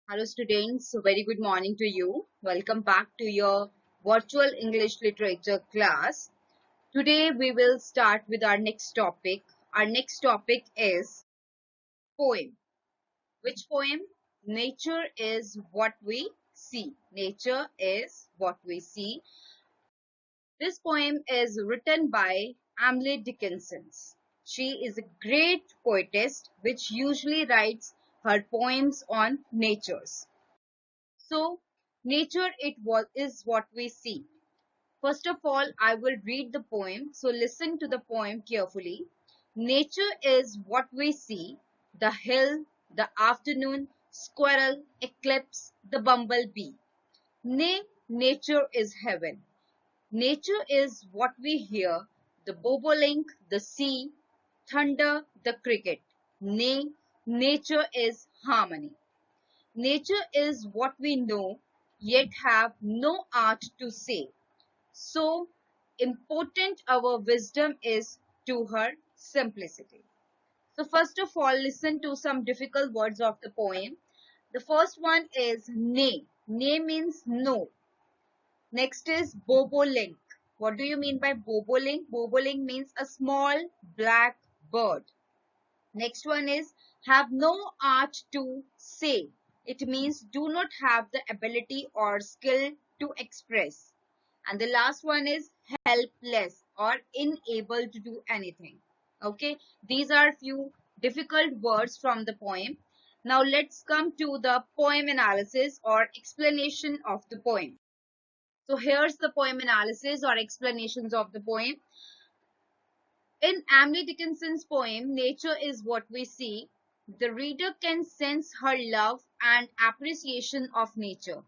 Hello students, very good morning to you. Welcome back to your virtual English literature class. Today we will start with our next topic. Our next topic is poem. Which poem? Nature is what we see. Nature is what we see. This poem is written by Emily Dickinson. She is a great poetess which usually writes her poems on natures. So, nature is what we see. First of all, I will read the poem. So, listen to the poem carefully. Nature is what we see: the hill, the afternoon, squirrel, eclipse, the bumblebee. Nay, nature is heaven. Nature is what we hear: the bobolink, the sea, thunder, the cricket. Nay, nature is harmony. Nature is what we know, yet have no art to say. So important our wisdom is to her simplicity. So first of all, listen to some difficult words of the poem. The first one is nay. Nay means no. Next is bobolink. What do you mean by bobolink? Bobolink means a small black bird. Next one is have no art to say. It means do not have the ability or skill to express. And the last one is helpless or unable to do anything. Okay, these are few difficult words from the poem. Now let's come to the poem analysis or explanation of the poem. So here's the poem analysis or explanations of the poem. In Emily Dickinson's poem, Nature is What We See, the reader can sense her love and appreciation of nature.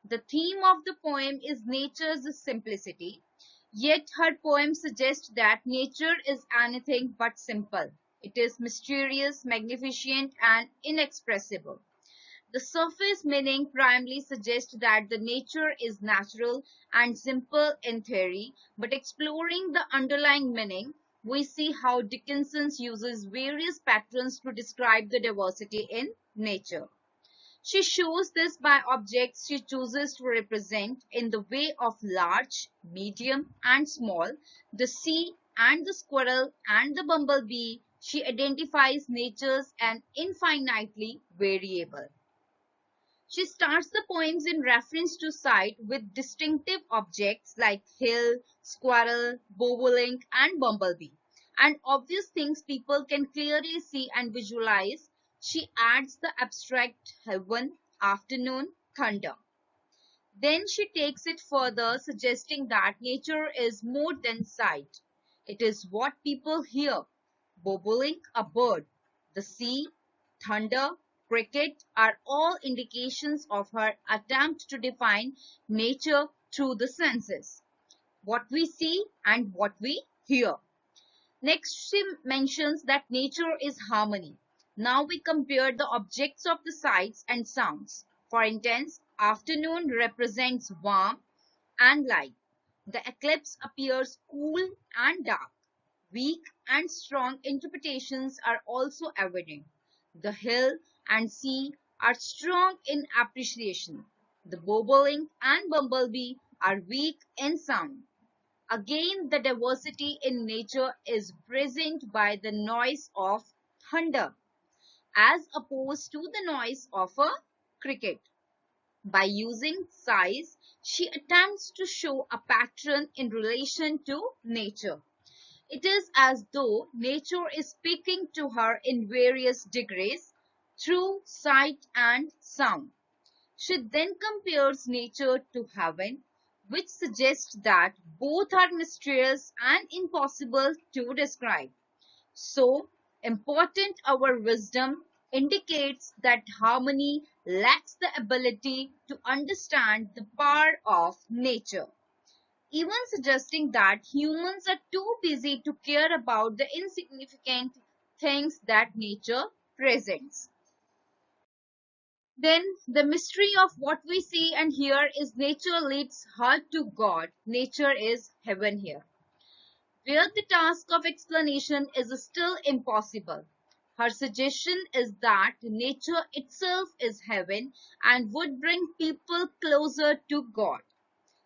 The theme of the poem is nature's simplicity, yet her poem suggests that nature is anything but simple. It is mysterious, magnificent, and inexpressible. The surface meaning primarily suggests that the nature is natural and simple in theory, but exploring the underlying meaning, we see how Dickinson uses various patterns to describe the diversity in nature. She shows this by objects she chooses to represent in the way of large, medium, and small, the sea and the squirrel and the bumblebee. She identifies natures as infinitely variable. She starts the poems in reference to sight with distinctive objects like hill, squirrel, bobolink, and bumblebee, and obvious things people can clearly see and visualize. She adds the abstract heaven, afternoon, thunder. Then she takes it further, suggesting that nature is more than sight. It is what people hear. Bobolink, a bird, the sea, thunder, cricket are all indications of her attempt to define nature through the senses. What we see and what we hear. Next, she mentions that nature is harmony. Now we compare the objects of the sights and sounds. For instance, afternoon represents warmth and light. The eclipse appears cool and dark. Weak and strong interpretations are also evident. The hill and sea are strong in appreciation. The bobolink and bumblebee are weak in sound. Again, the diversity in nature is present by the noise of thunder, as opposed to the noise of a cricket. By using size, she attempts to show a pattern in relation to nature. It is as though nature is speaking to her in various degrees through sight and sound. She then compares nature to heaven, which suggests that both are mysterious and impossible to describe. So, important our wisdom indicates that harmony lacks the ability to understand the power of nature, even suggesting that humans are too busy to care about the insignificant things that nature presents. Then the mystery of what we see and hear is nature leads heart to God. Nature is heaven here, where the task of explanation is still impossible. Her suggestion is that nature itself is heaven and would bring people closer to God.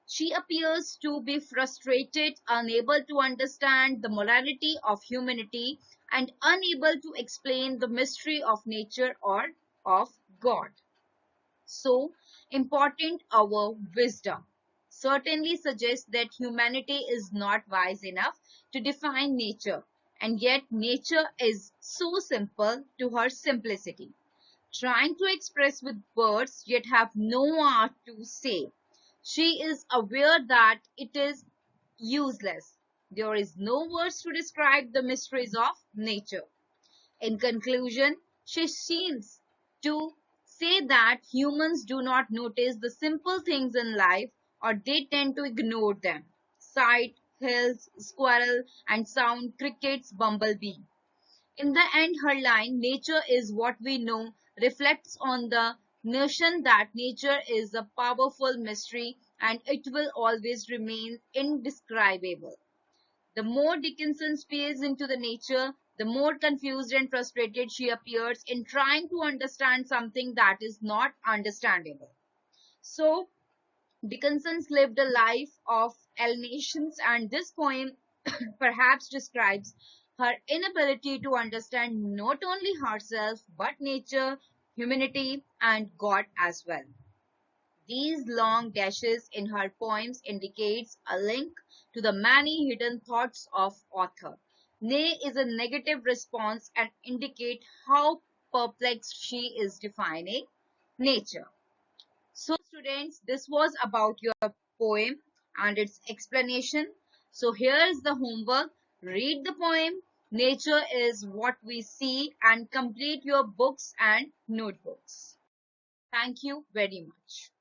She appears to be frustrated, unable to understand the morality of humanity, and unable to explain the mystery of nature or of God. So, important our wisdom certainly suggests that humanity is not wise enough to define nature, and yet nature is so simple to her simplicity. Trying to express with words yet have no art to say. She is aware that it is useless. There is no words to describe the mysteries of nature. In conclusion, she seems to say that humans do not notice the simple things in life, or they tend to ignore them. Sight, hills, squirrel, and sound, crickets, bumblebee. In the end, her line, nature is what we know, reflects on the notion that nature is a powerful mystery and it will always remain indescribable. The more Dickinson peers into the nature, the more confused and frustrated she appears in trying to understand something that is not understandable. So, Dickinson lived a life of alienations, and this poem perhaps describes her inability to understand not only herself but nature, humanity, and God as well. These long dashes in her poems indicates a link to the many hidden thoughts of author. Nay is a negative response and indicate how perplexed she is defining nature. So students, this was about your poem and its explanation. So here is the homework. Read the poem. Nature is what we see, and complete your books and notebooks. Thank you very much.